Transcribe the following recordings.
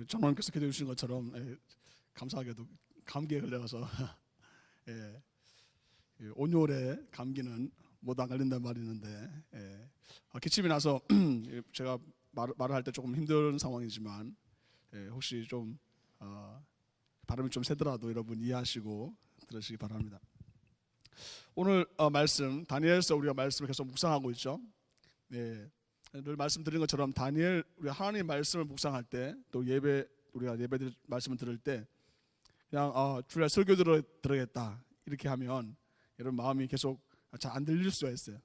우리 장로님께서 기도해 주신 것처럼 감사하게도 감기에 걸려서 온열에 감기는 모두 안 걸린다는 말이 있는데 기침이 나서 제가 말을 할 때 조금 힘든 상황이지만 혹시 좀 발음이 좀 세더라도 여러분 이해하시고 들으시기 바랍니다. 오늘 말씀 다니엘서 우리가 말씀을 계속 묵상하고 있죠. 늘 말씀드린 것처럼 다니엘 우리가 하나님 말씀을 묵상할 때 또 우리가 예배 말씀을 들을 때 그냥 주일날 설교 들어야겠다 이렇게 하면 여러분 마음이 계속 잘 안 들릴 수가 있어요.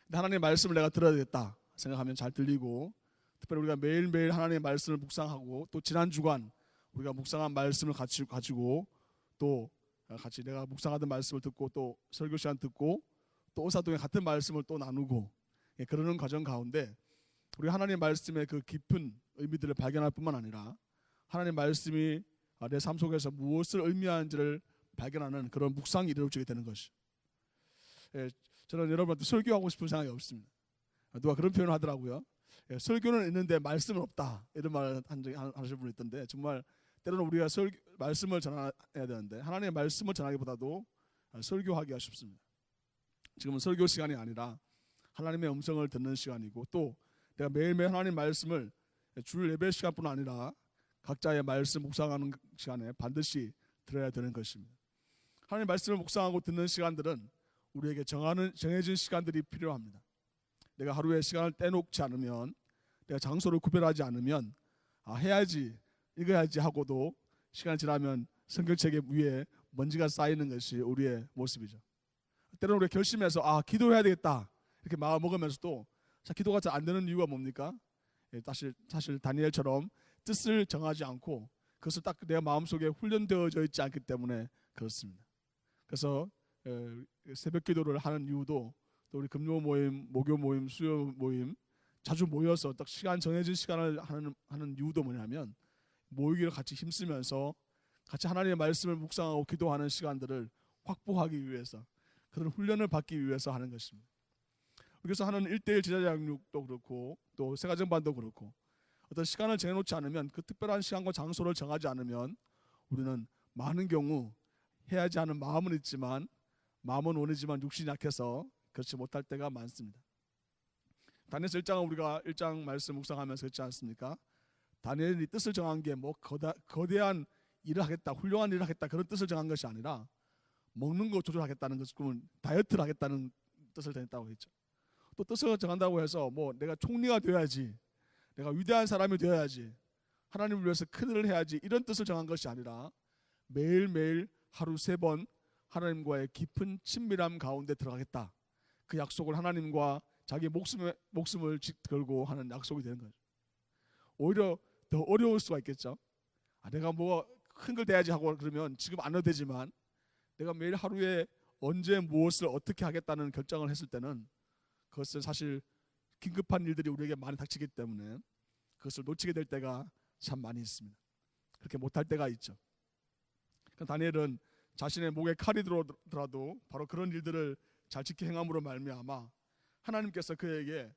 근데 하나님 말씀을 내가 들어야겠다 생각하면 잘 들리고, 특별히 우리가 매일매일 하나님의 말씀을 묵상하고 또 지난 주간 우리가 묵상한 말씀을 가지고 또 같이 내가 묵상하던 말씀을 듣고 또 설교 시간 듣고 또 오사동에 같은 말씀을 또 나누고 그러는 과정 가운데 우리 하나님 말씀의 그 깊은 의미들을 발견할 뿐만 아니라 하나님 말씀이 내 삶 속에서 무엇을 의미하는지를 발견하는 그런 묵상이 이루어지게 되는 것이. 저는 여러분한테 설교하고 싶은 생각이 없습니다. 누가 그런 표현을 하더라고요. 설교는 있는데 말씀은 없다 이런 말을 하시는 분이 있던데, 정말 때로는 우리가 말씀을 전해야 되는데 하나님의 말씀을 전하기보다도 설교하기가 쉽습니다. 지금은 설교 시간이 아니라 하나님의 음성을 듣는 시간이고, 또 내가 매일매일 하나님 말씀을 주일 예배 시간뿐 아니라 각자의 말씀 묵상하는 시간에 반드시 들어야 되는 것입니다. 하나님 말씀을 묵상하고 듣는 시간들은 우리에게 정해진 시간들이 필요합니다. 내가 하루에 시간을 떼놓지 않으면, 내가 장소를 구별하지 않으면 해야지 읽어야지 하고도 시간이 지나면 성경책 위에 먼지가 쌓이는 것이 우리의 모습이죠. 때로는 우리가 결심해서 기도해야 되겠다 이렇게 마음 먹으면서도 기도가 잘 안 되는 이유가 뭡니까? 사실 다니엘처럼 뜻을 정하지 않고 그것을 딱 내 마음속에 훈련되어져 있지 않기 때문에 그렇습니다. 그래서 새벽 기도를 하는 이유도 또 우리 금요 모임, 목요 모임, 수요 모임 자주 모여서 딱 정해진 시간을 하는 이유도 뭐냐면 모이기를 같이 힘쓰면서 같이 하나님의 말씀을 묵상하고 기도하는 시간들을 확보하기 위해서, 그런 훈련을 받기 위해서 하는 것입니다. 그래서 하는 1:1 제자 양육도 그렇고 또 새가정반도 그렇고 어떤 시간을 정해놓지 않으면, 그 특별한 시간과 장소를 정하지 않으면 우리는 많은 경우 해야지 하는 마음은 있지만 마음은 원하지만 육신이 약해서 그렇지 못할 때가 많습니다. 다니엘서 1장은 우리가 1장 말씀 묵상하면서 그렇지 않습니까? 다니엘이 뜻을 정한 게 뭐 거대한 일을 하겠다, 훌륭한 일을 하겠다 그런 뜻을 정한 것이 아니라 먹는 거 조절하겠다는 것을, 다이어트를 하겠다는 뜻을 정했다고 했죠. 또 뜻을 정한다고 해서 뭐 내가 총리가 되어야지, 내가 위대한 사람이 되어야지, 하나님을 위해서 큰 일을 해야지 이런 뜻을 정한 것이 아니라 매일매일 하루 3번 하나님과의 깊은 친밀함 가운데 들어가겠다, 그 약속을 하나님과 자기 목숨을 걸고 하는 약속이 되는 거죠. 오히려 더 어려울 수가 있겠죠. 내가 뭐 큰 걸 돼야지 하고 그러면 지금 안 해도 되지만 내가 매일 하루에 언제 무엇을 어떻게 하겠다는 결정을 했을 때는 그것은 사실 긴급한 일들이 우리에게 많이 닥치기 때문에 그것을 놓치게 될 때가 참 많이 있습니다. 그렇게 못할 때가 있죠. 다니엘은 자신의 목에 칼이 들어오더라도 바로 그런 일들을 잘 지켜 행함으로 말미암아 하나님께서 그에게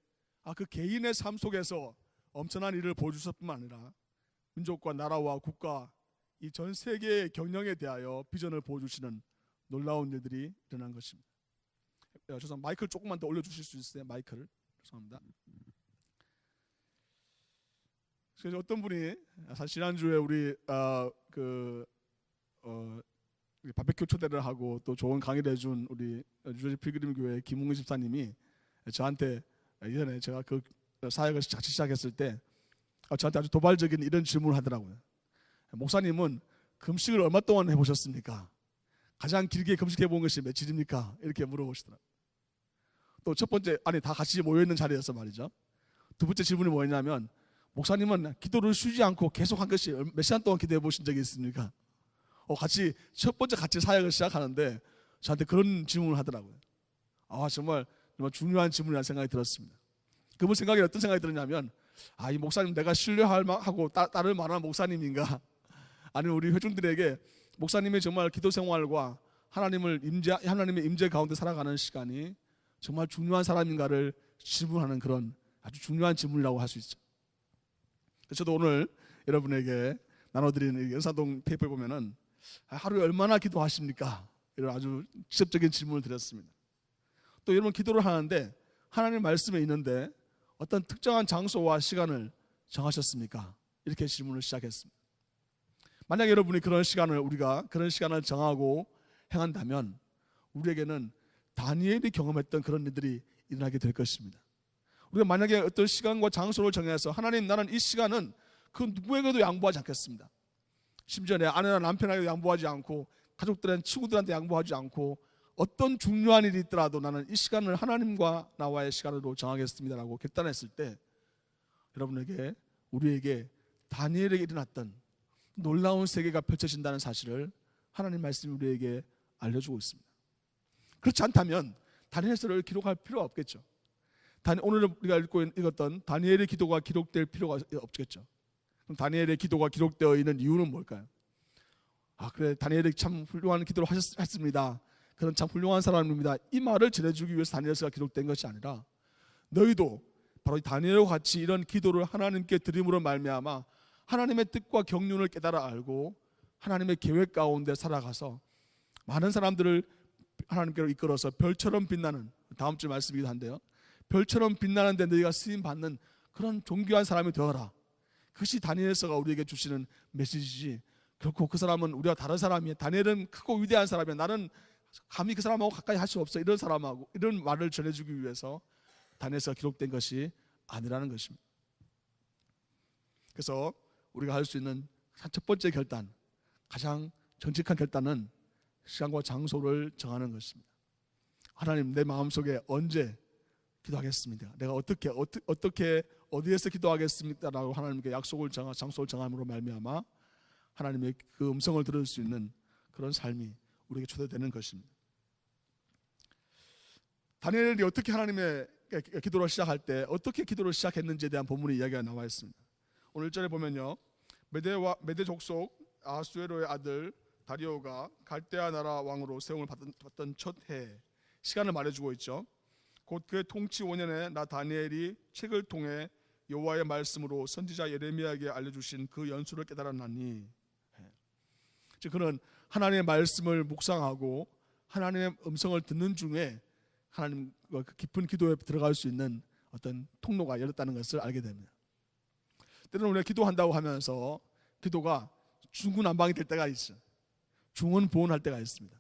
그 개인의 삶 속에서 엄청난 일을 보여주셨을 뿐만 아니라 민족과 나라와 국가, 이 전 세계의 경영에 대하여 비전을 보여주시는 놀라운 일들이 일어난 것입니다. 죄송합니다. 마이크를 조금만 더 올려주실 수 있어요? 마이크를. 죄송합니다. 그래서 어떤 분이 사실 지난주에 우리 바베큐 초대를 하고 또 좋은 강의를 해준 우리 뉴저지 필그림 교회 김웅근 집사님이 저한테 예전에 제가 그 사역을 같이 시작했을 때 저한테 아주 도발적인 이런 질문을 하더라고요. 목사님은 금식을 얼마 동안 해보셨습니까? 가장 길게 금식해 본 것이 며칠입니까? 이렇게 물어보시더라고요. 또 첫 번째, 다 같이 모여있는 자리여서 말이죠. 두 번째 질문이 뭐였냐면, 목사님은 기도를 쉬지 않고 계속 한 것이 몇 시간 동안 기도해 보신 적이 있습니까? 첫 번째 같이 사역을 시작하는데 저한테 그런 질문을 하더라고요. 정말 중요한 질문이라는 생각이 들었습니다. 그분 생각에 어떤 생각이 들었냐면, 이 목사님 내가 신뢰할 만하고 따를 만한 목사님인가? 아니면 우리 회중들에게 목사님이 정말 기도 생활과 하나님의 임재 가운데 살아가는 시간이 정말 중요한 사람인가를 질문하는 그런 아주 중요한 질문이라고 할 수 있죠. 저도 오늘 여러분에게 나눠드리는 연사동 페이퍼에 보면은 하루에 얼마나 기도하십니까? 이런 아주 직접적인 질문을 드렸습니다. 또 여러분 기도를 하는데 하나님 말씀에 있는데 어떤 특정한 장소와 시간을 정하셨습니까? 이렇게 질문을 시작했습니다. 만약 여러분이 우리가 그런 시간을 정하고 행한다면 우리에게는 다니엘이 경험했던 그런 일들이 일어나게 될 것입니다. 우리가 만약에 어떤 시간과 장소를 정해서 하나님 나는 이 시간은 그 누구에게도 양보하지 않겠습니다. 심지어 내 아내나 남편에게도 양보하지 않고 가족들한 친구들한테 양보하지 않고 어떤 중요한 일이 있더라도 나는 이 시간을 하나님과 나와의 시간으로 정하겠습니다라고 결단했을 때 우리에게 다니엘에게 일어났던 놀라운 세계가 펼쳐진다는 사실을 하나님 말씀이 우리에게 알려주고 있습니다. 그렇지 않다면 다니엘서를 기록할 필요가 없겠죠. 오늘 우리가 읽었던 다니엘의 기도가 기록될 필요가 없겠죠. 그럼 다니엘의 기도가 기록되어 있는 이유는 뭘까요? 그래 다니엘이 참 훌륭한 기도를 했습니다. 그런 참 훌륭한 사람입니다. 이 말을 전해주기 위해서 다니엘서가 기록된 것이 아니라 너희도 바로 다니엘과 같이 이런 기도를 하나님께 드림으로 말미암아 하나님의 뜻과 경륜을 깨달아 알고 하나님의 계획 가운데 살아가서 많은 사람들을 하나님께로 이끌어서 별처럼 빛나는, 다음 주 말씀이기도 한데요, 별처럼 빛나는 데 너희가 쓰임받는 그런 존귀한 사람이 되어라. 그것이 다니엘서가 우리에게 주시는 메시지지 결코 그 사람은 우리와 다른 사람이에요. 다니엘은 크고 위대한 사람이야. 나는 감히 그 사람하고 가까이 할 수 없어. 이런 사람하고 이런 말을 전해주기 위해서 다니엘서가 기록된 것이 아니라는 것입니다. 그래서 우리가 할 수 있는 첫 번째 결단, 가장 정직한 결단은 시간과 장소를 정하는 것입니다. 하나님 내 마음속에 언제 기도하겠습니다. 내가 어떻게 어디에서 기도하겠습니까? 라고 하나님께 장소를 정함으로 말미암아 하나님의 그 음성을 들을 수 있는 그런 삶이 우리에게 초대되는 것입니다. 다니엘이 어떻게 하나님의 기도를 시작할 때 어떻게 기도를 시작했는지에 대한 본문의 이야기가 나와 있습니다. 오늘 1절에 보면요, 메대 족속 아하수에로의 아들 다리오가 갈대아 나라 왕으로 세움을 받던 첫 해 시간을 말해주고 있죠. 곧 그의 통치 5년에 나 다니엘이 책을 통해 여호와의 말씀으로 선지자 예레미야에게 알려주신 그 연수를 깨달았나니, 즉 그는 하나님의 말씀을 묵상하고 하나님의 음성을 듣는 중에 하나님과 그 깊은 기도에 들어갈 수 있는 어떤 통로가 열렸다는 것을 알게 됩니다. 때로는 우리가 기도한다고 하면서 기도가 중구난방이 될 때가 있어요. 중언부언할 때가 있습니다.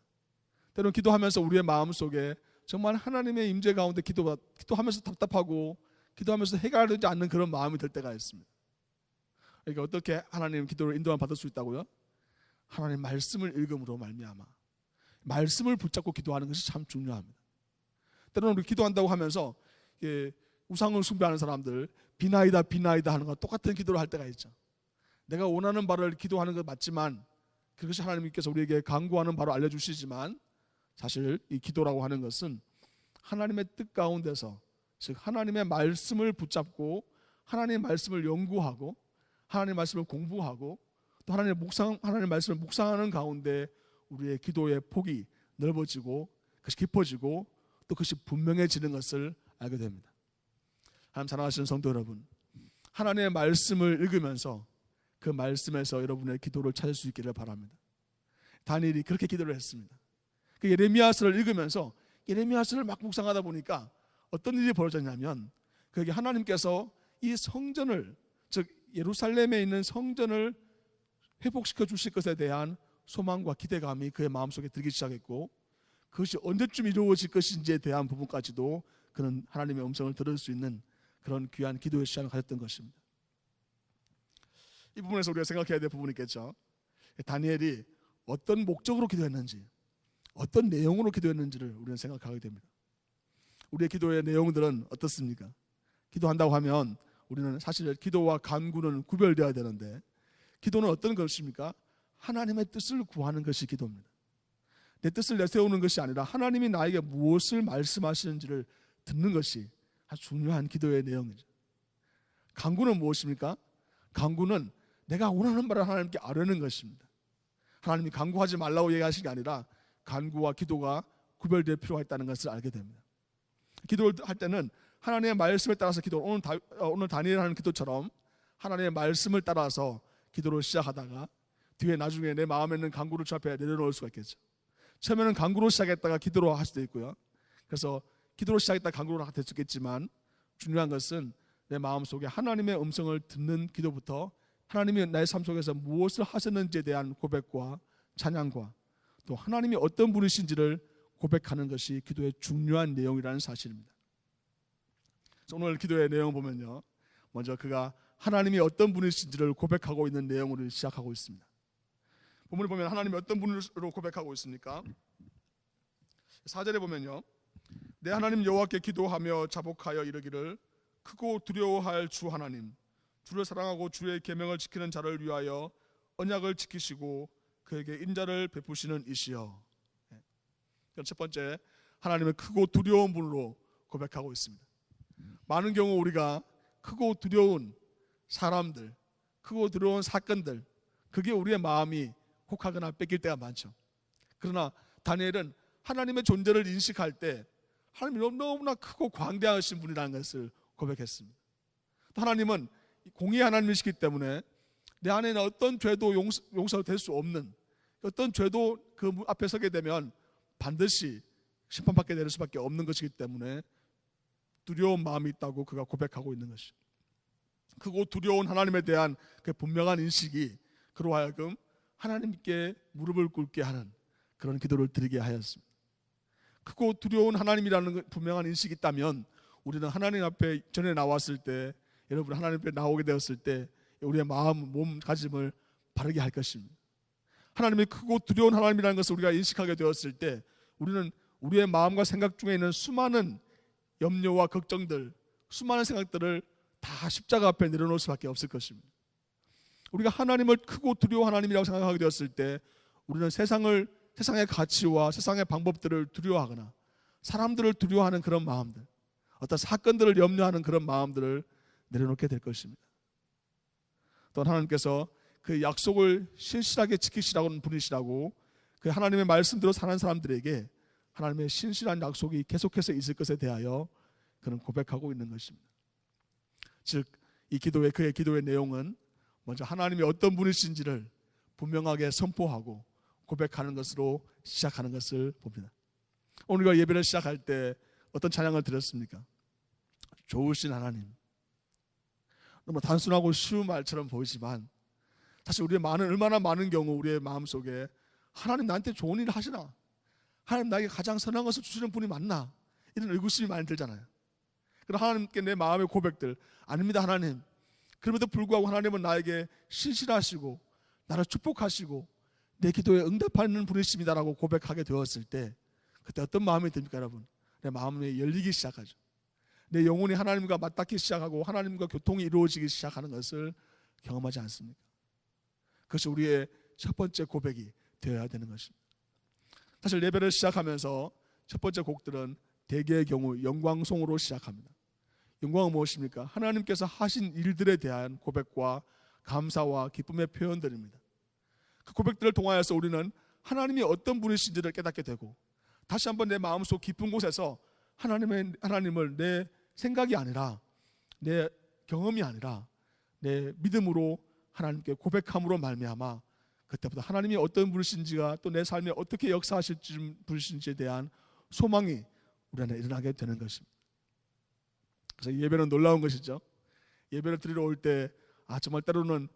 때로는 기도하면서 우리의 마음속에 정말 하나님의 임재 가운데 기도하면서 답답하고 기도하면서 해결되지 않는 그런 마음이 들 때가 있습니다. 그러니까 어떻게 하나님 기도를 인도함을 받을 수 있다고요? 하나님 말씀을 읽음으로 말미암아 말씀을 붙잡고 기도하는 것이 참 중요합니다. 때로는 우리 기도한다고 하면서 우상을 숭배하는 사람들 비나이다 하는 것과 똑같은 기도를 할 때가 있죠. 내가 원하는 바를 기도하는 것 맞지만 그것이 하나님께서 우리에게 간구하는 바로 알려주시지만 사실 이 기도라고 하는 것은 하나님의 뜻 가운데서, 즉 하나님의 말씀을 붙잡고 하나님의 말씀을 연구하고 하나님의 말씀을 공부하고 또 하나님의 말씀을 묵상하는 가운데 우리의 기도의 폭이 넓어지고 그것이 깊어지고 또 그것이 분명해지는 것을 알게 됩니다. 하나님 사랑하시는 성도 여러분, 하나님의 말씀을 읽으면서 그 말씀에서 여러분의 기도를 찾을 수 있기를 바랍니다. 다니엘이 그렇게 기도를 했습니다. 그 예레미야서를 읽으면서 예레미야서를 막 묵상하다 보니까 어떤 일이 벌어졌냐면 그에게 하나님께서 이 성전을, 즉 예루살렘에 있는 성전을 회복시켜 주실 것에 대한 소망과 기대감이 그의 마음속에 들기 시작했고 그것이 언제쯤 이루어질 것인지에 대한 부분까지도 그는 하나님의 음성을 들을 수 있는 그런 귀한 기도의 시간을 가졌던 것입니다. 이 부분에서 우리가 생각해야 될 부분이 있겠죠. 다니엘이 어떤 목적으로 기도했는지, 어떤 내용으로 기도했는지를 우리는 생각하게 됩니다. 우리의 기도의 내용들은 어떻습니까? 기도한다고 하면 우리는 사실 기도와 간구는 구별되어야 되는데 기도는 어떤 것입니까? 하나님의 뜻을 구하는 것이 기도입니다. 내 뜻을 내세우는 것이 아니라 하나님이 나에게 무엇을 말씀하시는지를 듣는 것이 아주 중요한 기도의 내용이죠. 간구는 무엇입니까? 간구는 내가 원하는 바를 하나님께 아뢰는 것입니다. 하나님이 간구하지 말라고 얘기하신 게 아니라 간구와 기도가 구별될 필요가 있다는 것을 알게 됩니다. 기도를 할 때는 하나님의 말씀에 따라서 오늘 다니엘 하는 기도처럼 하나님의 말씀을 따라서 기도로 시작하다가 뒤에 나중에 내 마음에 있는 간구를 주 앞에 내려놓을 수가 있겠죠. 처음에는 간구로 시작했다가 기도로 할 수도 있고요. 그래서 기도로 시작했다가 간구로 될 수 있겠지만 중요한 것은 내 마음속에 하나님의 음성을 듣는 기도부터 하나님이 나의 삶 속에서 무엇을 하셨는지에 대한 고백과 찬양과 또 하나님이 어떤 분이신지를 고백하는 것이 기도의 중요한 내용이라는 사실입니다. 오늘 기도의 내용 보면요, 먼저 그가 하나님이 어떤 분이신지를 고백하고 있는 내용으로 시작하고 있습니다. 본문을 보면 하나님이 어떤 분으로 고백하고 있습니까? 4절에 보면요, 내 하나님 여호와께 기도하며 자복하여 이르기를 크고 두려워할 주 하나님, 주를 사랑하고 주의 계명을 지키는 자를 위하여 언약을 지키시고 그에게 인자를 베푸시는 이시여. 첫 번째, 하나님의 크고 두려운 분으로 고백하고 있습니다. 많은 경우 우리가 크고 두려운 사람들, 크고 두려운 사건들, 그게 우리의 마음이 혹하거나 뺏길 때가 많죠. 그러나 다니엘은 하나님의 존재를 인식할 때 하나님이 너무나 크고 광대하신 분이라는 것을 고백했습니다. 또 하나님은 공의의 하나님이시기 때문에 내 안에 있는 어떤 죄도 용서될 수 없는, 어떤 죄도 그 앞에 서게 되면 반드시 심판받게 될 수밖에 없는 것이기 때문에 두려운 마음이 있다고 그가 고백하고 있는 것이죠. 크고 두려운 하나님에 대한 그 분명한 인식이 그로 하여금 하나님께 무릎을 꿇게 하는 그런 기도를 드리게 하였습니다. 크고 두려운 하나님이라는 분명한 인식이 있다면 우리는 하나님 앞에 전에 나왔을 때, 여러분 하나님 앞에 나오게 되었을 때 우리의 마음, 몸가짐을 바르게 할 것입니다. 하나님이 크고 두려운 하나님이라는 것을 우리가 인식하게 되었을 때 우리는 우리의 마음과 생각 중에 있는 수많은 염려와 걱정들, 수많은 생각들을 다 십자가 앞에 내려놓을 수밖에 없을 것입니다. 우리가 하나님을 크고 두려운 하나님이라고 생각하게 되었을 때 우리는 세상의 가치와 세상의 방법들을 두려워하거나 사람들을 두려워하는 그런 마음들, 어떤 사건들을 염려하는 그런 마음들을 내려놓게 될 것입니다. 또 하나님께서 그 약속을 신실하게 지키시라는 분이시라고 그 하나님의 말씀대로 사는 사람들에게 하나님의 신실한 약속이 계속해서 있을 것에 대하여 그는 고백하고 있는 것입니다. 즉, 그의 기도의 내용은 먼저 하나님이 어떤 분이신지를 분명하게 선포하고 고백하는 것으로 시작하는 것을 봅니다. 오늘 예배를 시작할 때 어떤 찬양을 드렸습니까? 좋으신 하나님. 너무 단순하고 쉬운 말처럼 보이지만 사실 얼마나 많은 경우 우리의 마음속에 하나님 나한테 좋은 일을 하시나? 하나님 나에게 가장 선한 것을 주시는 분이 맞나? 이런 의구심이 많이 들잖아요. 그럼 하나님께 내 마음의 고백들, 아닙니다 하나님. 그럼에도 불구하고 하나님은 나에게 신실하시고 나를 축복하시고 내 기도에 응답하는 분이십니다라고 고백하게 되었을 때 그때 어떤 마음이 듭니까 여러분? 내 마음이 열리기 시작하죠. 내 영혼이 하나님과 맞닿기 시작하고 하나님과 교통이 이루어지기 시작하는 것을 경험하지 않습니까? 그것이 우리의 첫 번째 고백이 되어야 되는 것입니다. 사실 예배를 시작하면서 첫 번째 곡들은 대개의 경우 영광송으로 시작합니다. 영광은 무엇입니까? 하나님께서 하신 일들에 대한 고백과 감사와 기쁨의 표현들입니다. 그 고백들을 통하여서 우리는 하나님이 어떤 분이신지를 깨닫게 되고 다시 한번 내 마음속 깊은 곳에서 하나님을 내 생각이 아니라 내 경험이 아니라 내 믿음으로 하나님께 고백함으로 말미암아 그때부터 하나님이 어떤 분이신지가 또 내 삶에 어떻게 역사하실 분이신지에 대한 소망이 우리 안에 일어나게 되는 것입니다. 그래서 예배는 놀라운 것이죠. 예배를 드리러 올 때 정말 때로는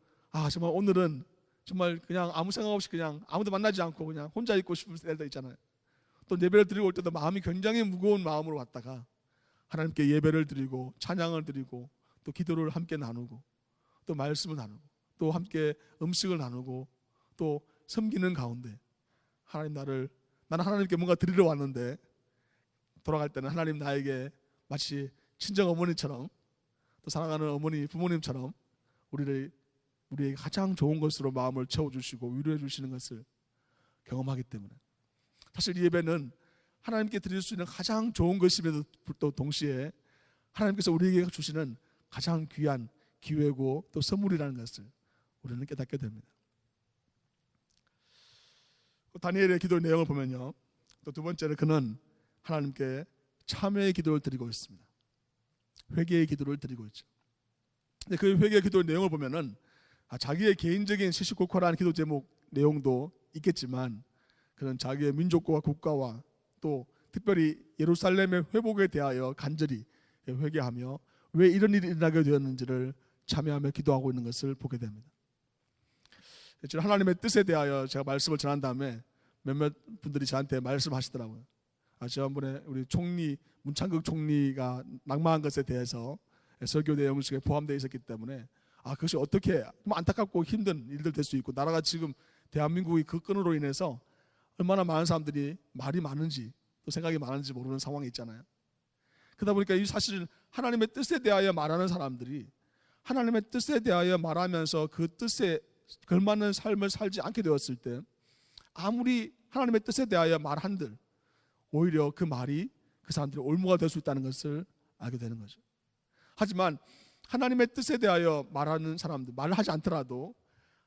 정말 오늘은 정말 그냥 아무 생각 없이 그냥 아무도 만나지 않고 그냥 혼자 있고 싶을 때도 있잖아요. 또 예배를 드리고 올 때도 마음이 굉장히 무거운 마음으로 왔다가 하나님께 예배를 드리고 찬양을 드리고 또 기도를 함께 나누고 또 말씀을 나누고 또 함께 음식을 나누고 또 섬기는 가운데 나는 하나님께 뭔가 드리러 왔는데 돌아갈 때는 하나님 나에게 마치 친정 어머니처럼 또 사랑하는 어머니 부모님처럼 우리에게 가장 좋은 것으로 마음을 채워주시고 위로해 주시는 것을 경험하기 때문에 사실 이 예배는 하나님께 드릴 수 있는 가장 좋은 것임에도 또 동시에 하나님께서 우리에게 주시는 가장 귀한 기회고 또 선물이라는 것을 우리는 깨닫게 됩니다. 다니엘의 기도의 내용을 보면요, 또 두 번째는 그는 하나님께 참회의 기도를 드리고 있습니다. 회개의 기도를 드리고 있죠. 근데 그 회개의 기도의 내용을 보면은 자기의 개인적인 시시콜콜한 기도 제목 내용도 있겠지만 그는 자기의 민족과 국가와 또 특별히 예루살렘의 회복에 대하여 간절히 회개하며 왜 이런 일이 일어나게 되었는지를 참여하며 기도하고 있는 것을 보게 됩니다. 하나님의 뜻에 대하여 제가 말씀을 전한 다음에 몇몇 분들이 저한테 말씀하시더라고요. 지난번에 우리 총리 문창극 총리가 낙마한 것에 대해서 설교 내용 중에 포함되어 있었기 때문에 그것이 어떻게 안타깝고 힘든 일들 될 수 있고 나라가 지금 대한민국이 그 끈으로 인해서 얼마나 많은 사람들이 말이 많은지 또 생각이 많은지 모르는 상황이 있잖아요. 그러다 보니까 이 사실 하나님의 뜻에 대하여 말하는 사람들이 하나님의 뜻에 대하여 말하면서 그 뜻에 걸맞는 삶을 살지 않게 되었을 때 아무리 하나님의 뜻에 대하여 말한들 오히려 그 말이 그 사람들의 올무가 될 수 있다는 것을 알게 되는 거죠. 하지만 하나님의 뜻에 대하여 말하는 사람들, 말을 하지 않더라도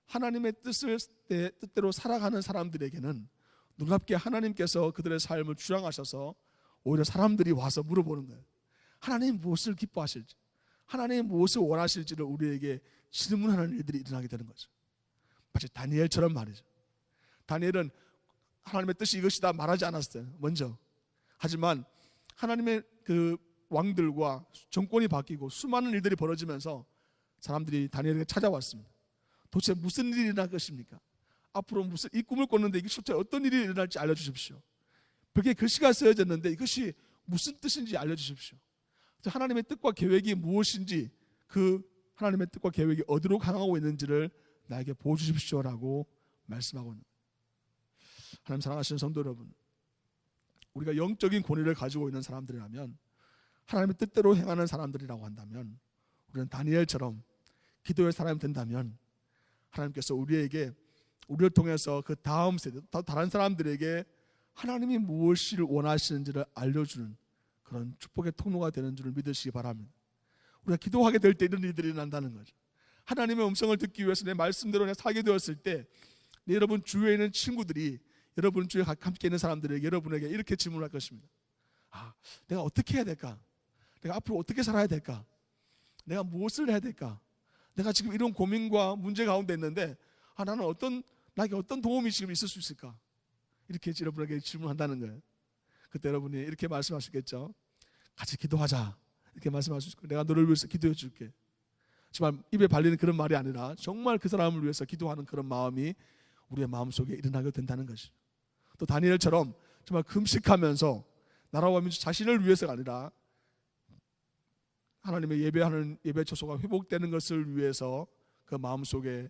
하나님의 뜻대로 살아가는 사람들에게는 놀랍게 하나님께서 그들의 삶을 주장하셔서 오히려 사람들이 와서 물어보는 거예요. 하나님 무엇을 기뻐하실지, 하나님 무엇을 원하실지를 우리에게 질문하는 일들이 일어나게 되는 거죠. 마치 다니엘처럼 말이죠. 다니엘은 하나님의 뜻이 이것이다 말하지 않았어요, 먼저. 하지만 하나님의 그 왕들과 정권이 바뀌고 수많은 일들이 벌어지면서 사람들이 다니엘에게 찾아왔습니다. 도대체 무슨 일이 일어날 것입니까? 앞으로 무슨 이 꿈을 꿨는데 이게 실제 어떤 일이 일어날지 알려주십시오. 벽에 글씨가 쓰여졌는데 이것이 무슨 뜻인지 알려주십시오. 하나님의 뜻과 계획이 무엇인지 그 하나님의 뜻과 계획이 어디로 향하고 있는지를 나에게 보여주십시오라고 말씀하고 있는 거예요. 하나님 사랑하시는 성도 여러분, 우리가 영적인 권위를 가지고 있는 사람들이라면 하나님의 뜻대로 행하는 사람들이라고 한다면 우리는 다니엘처럼 기도의 사람이 된다면 하나님께서 우리를 통해서 그 다음 세대, 다른 사람들에게 하나님이 무엇을 원하시는지를 알려주는 그런 축복의 통로가 되는 줄을 믿으시기 바랍니다. 우리가 기도하게 될 때 이런 일들이 난다는 거죠. 하나님의 음성을 듣기 위해서 내 말씀대로 내가 살게 되었을 때 여러분 주위에 있는 친구들이 여러분 주위에 함께 있는 사람들에게 여러분에게 이렇게 질문할 것입니다. 내가 어떻게 해야 될까? 내가 앞으로 어떻게 살아야 될까? 내가 무엇을 해야 될까? 내가 지금 이런 고민과 문제 가운데 있는데 나는 나에게 어떤 도움이 지금 있을 수 있을까? 이렇게 여러분에게 질문한다는 거예요. 그때 여러분이 이렇게 말씀하시겠죠. 같이 기도하자. 이렇게 말씀할 수 있고 내가 너를 위해서 기도해 줄게. 정말 입에 발리는 그런 말이 아니라 정말 그 사람을 위해서 기도하는 그런 마음이 우리의 마음속에 일어나게 된다는 것이죠. 또 다니엘처럼 정말 금식하면서 나라와 민족 자신을 위해서가 아니라 하나님의 예배하는 예배 처소가 회복되는 것을 위해서 그의 마음속에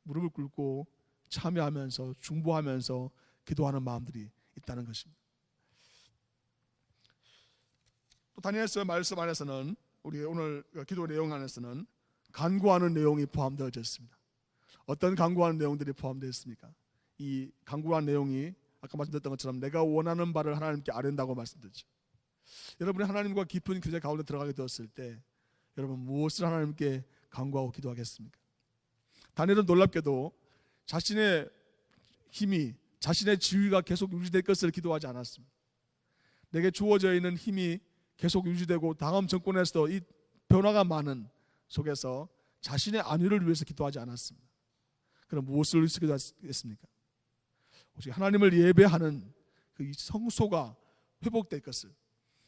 무릎을 꿇고 참여하면서 중보하면서 기도하는 마음들이 있다는 것입니다. 또 다니엘서 말씀 안에서는 우리 오늘 기도 내용 안에서는 간구하는 내용이 포함되어 있습니다. 어떤 간구하는 내용들이 포함되어 있습니까? 이 간구한 내용이 아까 말씀드렸던 것처럼 내가 원하는 바를 하나님께 아뢰는다고 말씀드렸죠. 여러분이 하나님과 깊은 교제 가운데 들어가게 되었을 때 여러분 무엇을 하나님께 간구하고 기도하겠습니까? 다니엘은 놀랍게도 자신의 힘이 자신의 지위가 계속 유지될 것을 기도하지 않았습니다. 내게 주어져 있는 힘이 계속 유지되고 다음 정권에서도 이 변화가 많은 속에서 자신의 안위를 위해서 기도하지 않았습니다. 그럼 무엇을 위해서 기도했습니까? 오직 하나님을 예배하는 그 성소가 회복될 것을,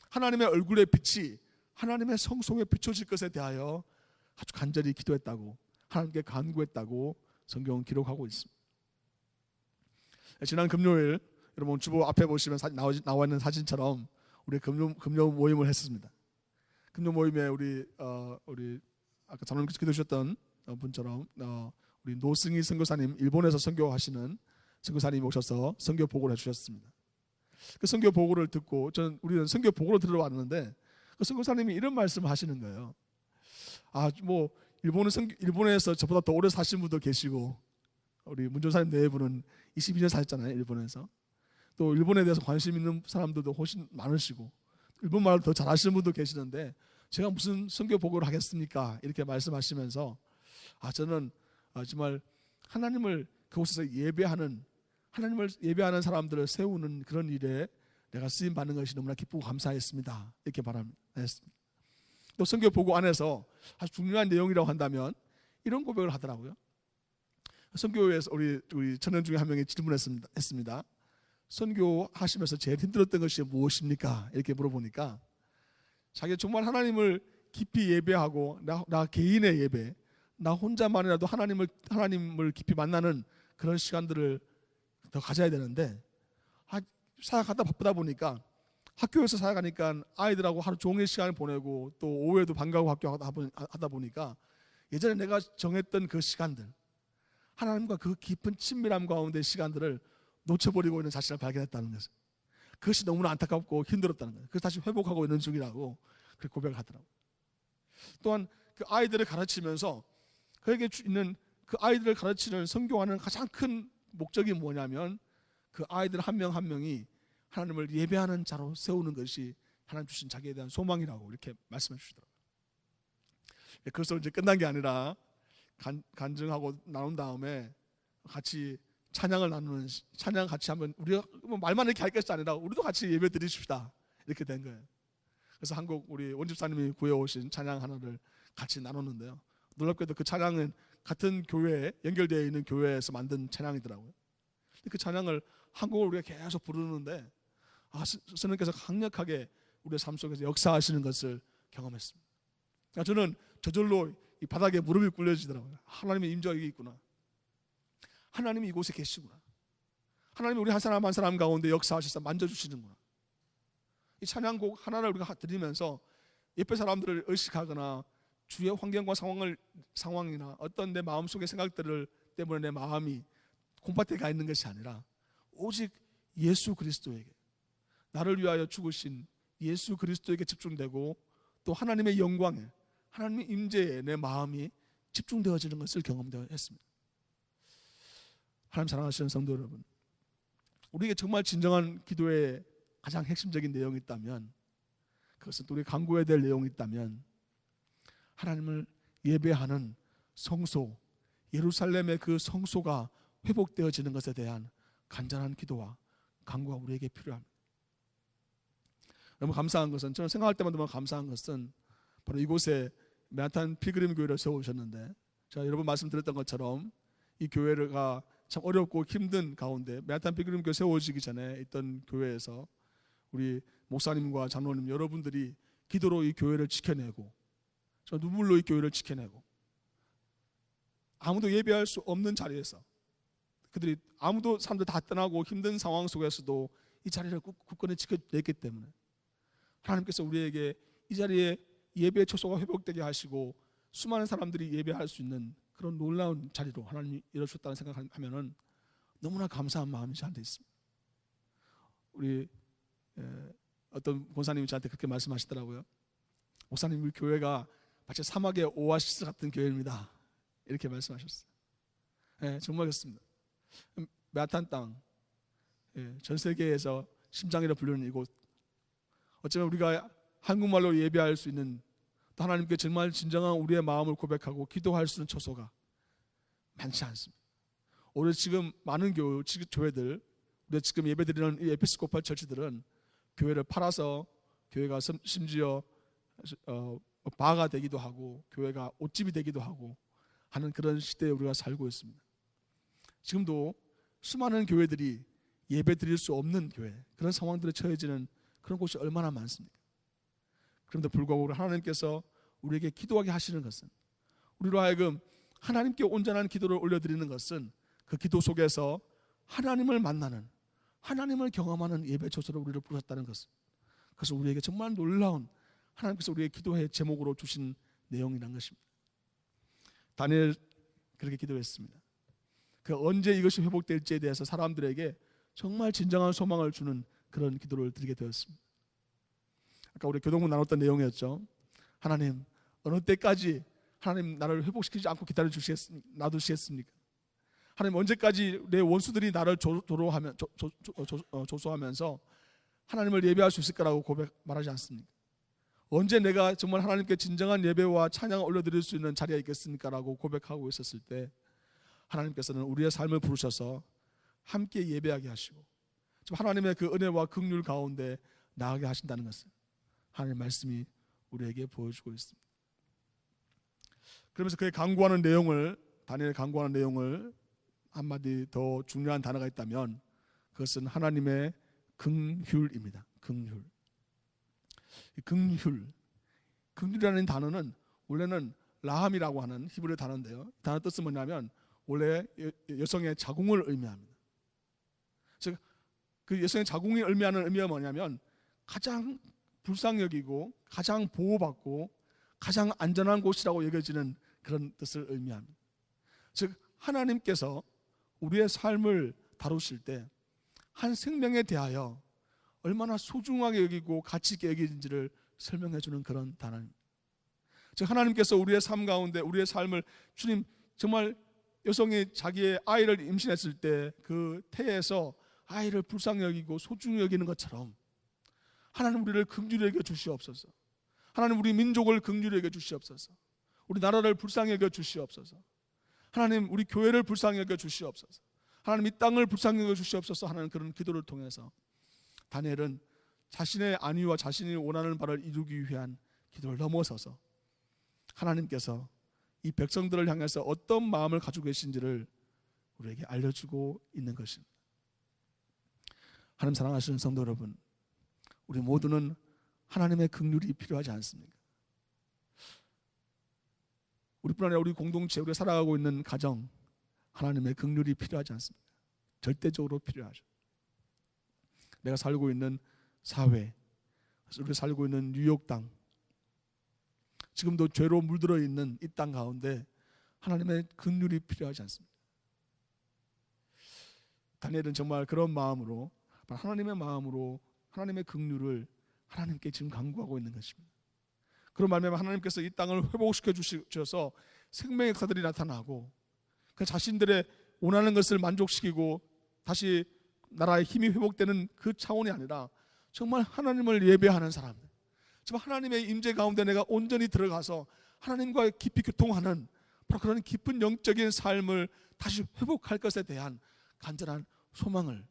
하나님의 얼굴의 빛이 하나님의 성소에 비춰질 것에 대하여 아주 간절히 기도했다고, 하나님께 간구했다고 성경은 기록하고 있습니다. 지난 금요일 여러분 주보 앞에 보시면 나와 있는 사진처럼 우리 금요 모임을 했습니다. 금요 모임에 우리 아까 장로님께서 기도 주셨던 분처럼 우리 노승희 선교사님, 일본에서 선교하시는 선교사님이 오셔서 선교 보고를 해주셨습니다. 그 선교 보고를 듣고 우리는 선교 보고를 들으러 왔는데 그 선교사님이 이런 말씀을 하시는 거예요. 일본에서 저보다 더 오래 사신 분도 계시고 우리 문전사님 내분은 22년 사셨잖아요, 일본에서. 또 일본에 대해서 관심 있는 사람들도 훨씬 많으시고 일본 말을 더 잘하시는 분도 계시는데 제가 무슨 선교 보고를 하겠습니까? 이렇게 말씀하시면서 저는 정말 하나님을 그곳에서 하나님을 예배하는 사람들을 세우는 그런 일에 내가 쓰임 받는 것이 너무나 기쁘고 감사했습니다. 이렇게 말했습니다. 또 선교 보고 안에서 아주 중요한 내용이라고 한다면 이런 고백을 하더라고요. 선교회에서 우리 청년 중에 한 명이 질문했습니다. 선교하시면서 제일 힘들었던 것이 무엇입니까? 이렇게 물어보니까 자기가 정말 하나님을 깊이 예배하고 나 개인의 예배, 나 혼자만이라도 하나님을 깊이 만나는 그런 시간들을 더 가져야 되는데 사역하다 바쁘다 보니까 학교에서 사역하니까 아이들하고 하루 종일 시간을 보내고 또 오후에도 방과후 학교 하다 보니까 예전에 내가 정했던 그 시간들, 하나님과 그 깊은 친밀함 가운데 시간들을 놓쳐버리고 있는 자신을 발견했다는 것을, 그것이 너무나 안타깝고 힘들었다는 거예요. 그래서 다시 회복하고 있는 중이라고 그렇게 고백을 하더라고요. 또한 그 아이들을 가르치면서 그에게 있는 그 아이들을 가르치는 선교하는 가장 큰 목적이 뭐냐면 그 아이들 한 명 한 명이 하나님을 예배하는 자로 세우는 것이 하나님 주신 자기에 대한 소망이라고 이렇게 말씀해 주시더라고요. 그래서 이제 끝난 게 아니라 간증하고 나눈 다음에 같이 찬양을 나누는, 찬양 같이 하면 우리가 말만 이렇게 할 것이 아니라 우리도 같이 예배 드리십시다 이렇게 된 거예요. 그래서 한국 우리 원집사님이 구해오신 찬양 하나를 같이 나눴는데요. 놀랍게도 그 찬양은 같은 교회에 연결되어 있는 교회에서 만든 찬양이더라고요. 그 찬양을 한국어로 우리가 계속 부르는데 스님께서 강력하게 우리의 삶 속에서 역사하시는 것을 경험했습니다. 저는 저절로 이 바닥에 무릎이 꿇려지더라고요. 하나님의 임재가 여기 있구나. 하나님이 이곳에 계시구나. 하나님이 우리 한 사람 한 사람 가운데 역사하셔서 만져주시는구나. 이 찬양곡 하나를 우리가 들으면서 옆에 사람들을 의식하거나 주위의 환경과 상황이나 어떤 내 마음속의 생각들을 때문에 내 마음이 곰밭에 가 있는 것이 아니라 오직 예수 그리스도에게, 나를 위하여 죽으신 예수 그리스도에게 집중되고 또 하나님의 영광에, 하나님의 임재에 내 마음이 집중되어지는 것을 경험되어 했습니다. 하나님 사랑하시는 성도 여러분, 우리에게 정말 진정한 기도의 가장 핵심적인 내용이 있다면, 그것은 우리 간구해야 될 내용이 있다면 하나님을 예배하는 성소, 예루살렘의 그 성소가 회복되어지는 것에 대한 간절한 기도와 간구가 우리에게 필요합니다. 너무 감사한 것은, 저는 생각할 때마다 너무 감사한 것은 바로 이곳에 맨하탄 필그림 교회를 세우셨는데, 제가 여러 번 말씀드렸던 것처럼 이 교회가 참 어렵고 힘든 가운데 맨하탄 필그림 교회 세워지기 전에 있던 교회에서 우리 목사님과 장로님 여러분들이 기도로 이 교회를 지켜내고, 저 눈물로 이 교회를 지켜내고, 아무도 예배할 수 없는 자리에서 그들이 아무도 사람들 다 떠나고 힘든 상황 속에서도 이 자리를 굳건히 지켜냈기 때문에 하나님께서 우리에게 이 자리에 예배의 초소가 회복되게 하시고 수많은 사람들이 예배할 수 있는 그런 놀라운 자리로 하나님이 이루셨다는 생각하면은 너무나 감사한 마음이 저한테 있습니다. 우리 어떤 권사님이 저한테 그렇게 말씀하시더라고요. 목사님, 우리 교회가 마치 사막의 오아시스 같은 교회입니다, 이렇게 말씀하셨어요. 정말 그렇습니다. 맨하탄 땅, 전 세계에서 심장이라 불리는 이곳, 어쩌면 우리가 한국말로 예배할 수 있는, 또 하나님께 정말 진정한 우리의 마음을 고백하고 기도할 수 있는 처소가 많지 않습니다. 오늘 지금 많은 교회들, 우리가 지금 예배드리는 이 에피스코팔 처치들은 교회를 팔아서 교회가 심지어 바가 되기도 하고 교회가 옷집이 되기도 하고 하는 그런 시대에 우리가 살고 있습니다. 지금도 수많은 교회들이 예배 드릴 수 없는 교회, 그런 상황들에 처해지는 그런 곳이 얼마나 많습니까? 그런데 불구하고 하나님께서 우리에게 기도하게 하시는 것은, 우리로 하여금 하나님께 온전한 기도를 올려드리는 것은 그 기도 속에서 하나님을 만나는, 하나님을 경험하는 예배 초소로 우리를 부르셨다는 것은, 그것은 우리에게 정말 놀라운, 하나님께서 우리의 기도의 제목으로 주신 내용이라는 것입니다. 다니엘 그렇게 기도했습니다. 그 언제 이것이 회복될지에 대해서 사람들에게 정말 진정한 소망을 주는 그런 기도를 드리게 되었습니다. 아까 우리 교동문 나눴던 내용이었죠. 하나님, 어느 때까지 하나님 나를 회복시키지 않고 기다려 놔두시겠습니까? 하나님, 언제까지 내 원수들이 나를 조소하면서 하나님을 예배할 수 있을 거라고 말하지 않습니까? 언제 내가 정말 하나님께 진정한 예배와 찬양을 올려드릴 수 있는 자리에 있겠습니까? 라고 고백하고 있었을 때 하나님께서는 우리의 삶을 부르셔서 함께 예배하게 하시고 하나님의 그 은혜와 긍휼 가운데 나아가게 하신다는 것을 하나님의 말씀이 우리에게 보여주고 있습니다. 그러면서 그의 강구하는 내용을, 다니엘이 강구하는 내용을 한마디 더 중요한 단어가 있다면 그것은 하나님의 긍휼입니다. 긍휼. 긍휼이라는 단어는 원래는 라함이라고 하는 히브리 단어인데요. 단어 뜻은 뭐냐면 원래 여성의 자궁을 의미합니다. 즉 그 여성의 자궁이 의미하는 의미가 뭐냐면 가장 불쌍히 여기고 가장 보호받고 가장 안전한 곳이라고 여겨지는 그런 뜻을 의미합니다. 즉 하나님께서 우리의 삶을 다루실 때 한 생명에 대하여 얼마나 소중하게 여기고 가치 있게 여기는지를 설명해 주는 그런 단어입니다. 즉 하나님께서 우리의 삶 가운데 우리의 삶을, 주님 정말 여성이 자기의 아이를 임신했을 때 그 태에서 아이를 불쌍히 여기고 소중히 여기는 것처럼 하나님 우리를 긍휼히 여겨 주시옵소서. 하나님 우리 민족을 긍휼히 여겨 주시옵소서. 우리 나라를 불쌍히 여겨 주시옵소서. 하나님 우리 교회를 불쌍히 여겨 주시옵소서. 하나님 이 땅을 불쌍히 여겨 주시옵소서 하는 그런 기도를 통해서 다니엘은 자신의 안위와 자신이 원하는 바를 이루기 위한 기도를 넘어서서 하나님께서 이 백성들을 향해서 어떤 마음을 가지고 계신지를 우리에게 알려주고 있는 것입니다. 하나님 사랑하시는 성도 여러분, 우리 모두는 하나님의 긍휼이 필요하지 않습니까? 우리뿐 아니라 우리 공동체, 우리가 살아가고 있는 가정, 하나님의 긍휼이 필요하지 않습니까? 절대적으로 필요하죠. 내가 살고 있는 사회, 우리가 살고 있는 뉴욕 땅, 지금도 죄로 물들어 있는 이 땅 가운데 하나님의 긍휼이 필요하지 않습니다. 다니엘은 정말 그런 마음으로, 하나님의 마음으로 하나님의 긍휼을 하나님께 지금 간구하고 있는 것입니다. 그런 말미암아 하나님께서 이 땅을 회복시켜 주셔서 생명의 역사들이 나타나고 그 자신들의 원하는 것을 만족시키고 다시 나라의 힘이 회복되는 그 차원이 아니라 정말 하나님을 예배하는 사람들, 정말 하나님의 임재 가운데 내가 온전히 들어가서 하나님과 깊이 교통하는 바로 그런 깊은 영적인 삶을 다시 회복할 것에 대한 간절한 소망을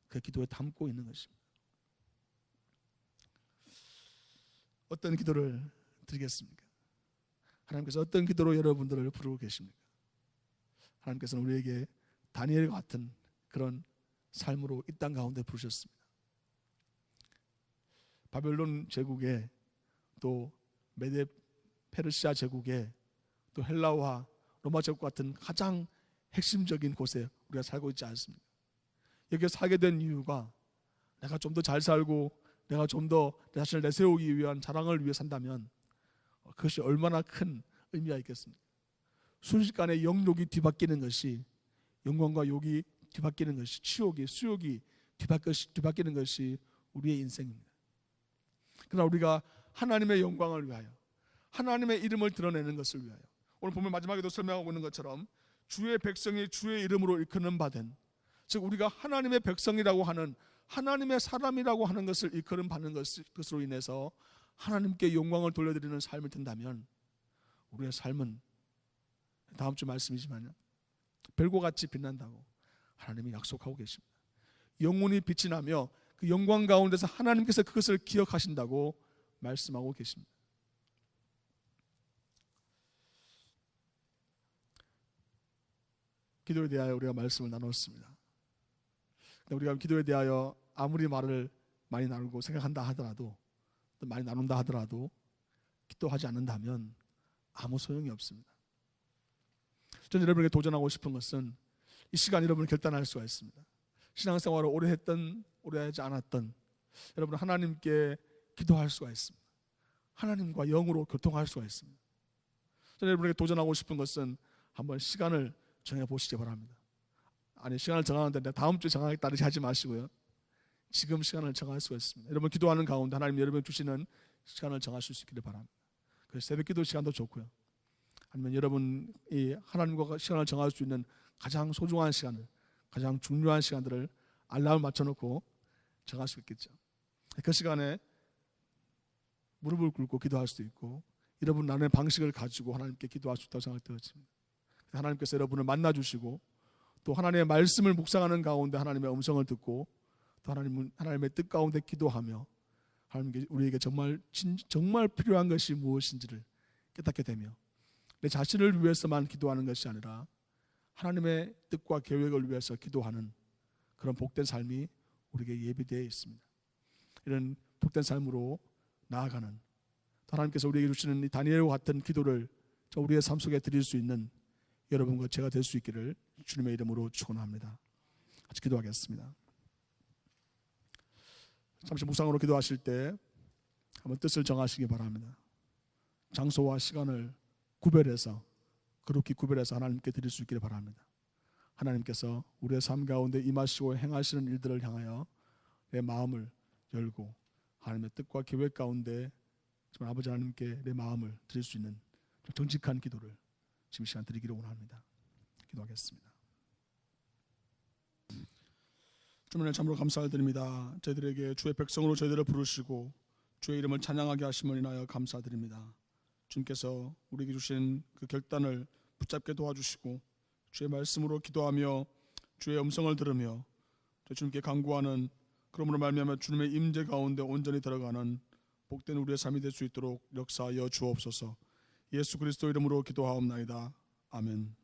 그 기도에 담고 있는 것입니다. 어떤 기도를 드리겠습니까? 하나님께서 어떤 기도로 여러분들을 부르고 계십니까? 하나님께서는 우리에게 다니엘 같은 그런 삶으로 이 땅 가운데 부르셨습니다. 바벨론 제국에 또 메데 페르시아 제국에 또 헬라와 로마 제국 같은 가장 핵심적인 곳에 우리가 살고 있지 않습니까? 여기에 살게 된 이유가 내가 좀 더 잘 살고 내가 좀 더 내 자신을 내세우기 위한 자랑을 위해 산다면 그것이 얼마나 큰 의미가 있겠습니까? 순식간에 영욕이 뒤바뀌는 것이, 영광과 욕이 뒤바뀌는 것이, 치욕이 수욕이 뒤바뀌는 것이 우리의 인생입니다. 그러나 우리가 하나님의 영광을 위하여 하나님의 이름을 드러내는 것을 위하여 오늘 보면 마지막에도 설명하고 있는 것처럼 주의 백성이 주의 이름으로 일컫는 바된, 즉 우리가 하나님의 백성이라고 하는 하나님의 사람이라고 하는 것을 일컬음 받는 것으로 인해서 하나님께 영광을 돌려드리는 삶을 든다면 우리의 삶은 다음 주 말씀이지만 별과 같이 빛난다고 하나님이 약속하고 계십니다. 영혼이 빛이 나며 그 영광 가운데서 하나님께서 그것을 기억하신다고 말씀하고 계십니다. 기도에 대하여 우리가 말씀을 나눴습니다. 우리가 기도에 대하여 아무리 말을 많이 나누고 생각한다 하더라도, 또 많이 나눈다 하더라도 기도하지 않는다면 아무 소용이 없습니다. 저는 여러분에게 도전하고 싶은 것은 이 시간 여러분을 결단할 수가 있습니다. 신앙생활을 오래 했던 오래 하지 않았던 여러분 하나님께 기도할 수가 있습니다. 하나님과 영으로 교통할 수가 있습니다. 저는 여러분에게 도전하고 싶은 것은 한번 시간을 정해보시기 바랍니다. 아니 시간을 정하는데 내가 다음 주에 정하겠다 이렇게 하지 마시고요. 지금 시간을 정할 수가 있습니다. 여러분 기도하는 가운데 하나님 여러분 주시는 시간을 정하실 수 있기를 바랍니다. 그래서 새벽 기도 시간도 좋고요. 아니면 여러분이 하나님과 시간을 정할 수 있는 가장 소중한 시간을, 가장 중요한 시간들을 알람을 맞춰놓고 정할 수 있겠죠. 그 시간에 무릎을 꿇고 기도할 수도 있고 여러분 나름의 방식을 가지고 하나님께 기도할 수 있다고 생각되어집니다. 하나님께서 여러분을 만나주시고 또 하나님의 말씀을 묵상하는 가운데 하나님의 음성을 듣고 또 하나님의 뜻 가운데 기도하며 하나님께 우리에게 정말 필요한 것이 무엇인지를 깨닫게 되며 내 자신을 위해서만 기도하는 것이 아니라 하나님의 뜻과 계획을 위해서 기도하는 그런 복된 삶이 우리에게 예비되어 있습니다. 이런 복된 삶으로 나아가는, 하나님께서 우리에게 주시는 이 다니엘과 같은 기도를 우리의 삶 속에 드릴 수 있는 여러분과 제가 될 수 있기를 주님의 이름으로 축원합니다. 같이 기도하겠습니다. 잠시 묵상으로 기도하실 때 한번 뜻을 정하시기 바랍니다. 장소와 시간을 구별해서, 그렇게 구별해서 하나님께 드릴 수 있기를 바랍니다. 하나님께서 우리의 삶 가운데 임하시고 행하시는 일들을 향하여 내 마음을 열고 하나님의 뜻과 계획 가운데 정말 아버지 하나님께 내 마음을 드릴 수 있는 정직한 기도를 지금 시간 드리기를 원합니다. 기도하겠습니다. 주님을 참으로 감사를 드립니다. 저희들에게 주의 백성으로 저희들을 부르시고 주의 이름을 찬양하게 하심을 인하여 감사드립니다. 주님께서 우리에게 주신 그 결단을 붙잡게 도와주시고 주의 말씀으로 기도하며 주의 음성을 들으며 주님께 간구하는, 그러므로 말미암아 주님의 임재 가운데 온전히 들어가는 복된 우리의 삶이 될 수 있도록 역사하여 주옵소서. 예수 그리스도 이름으로 기도하옵나이다. 아멘.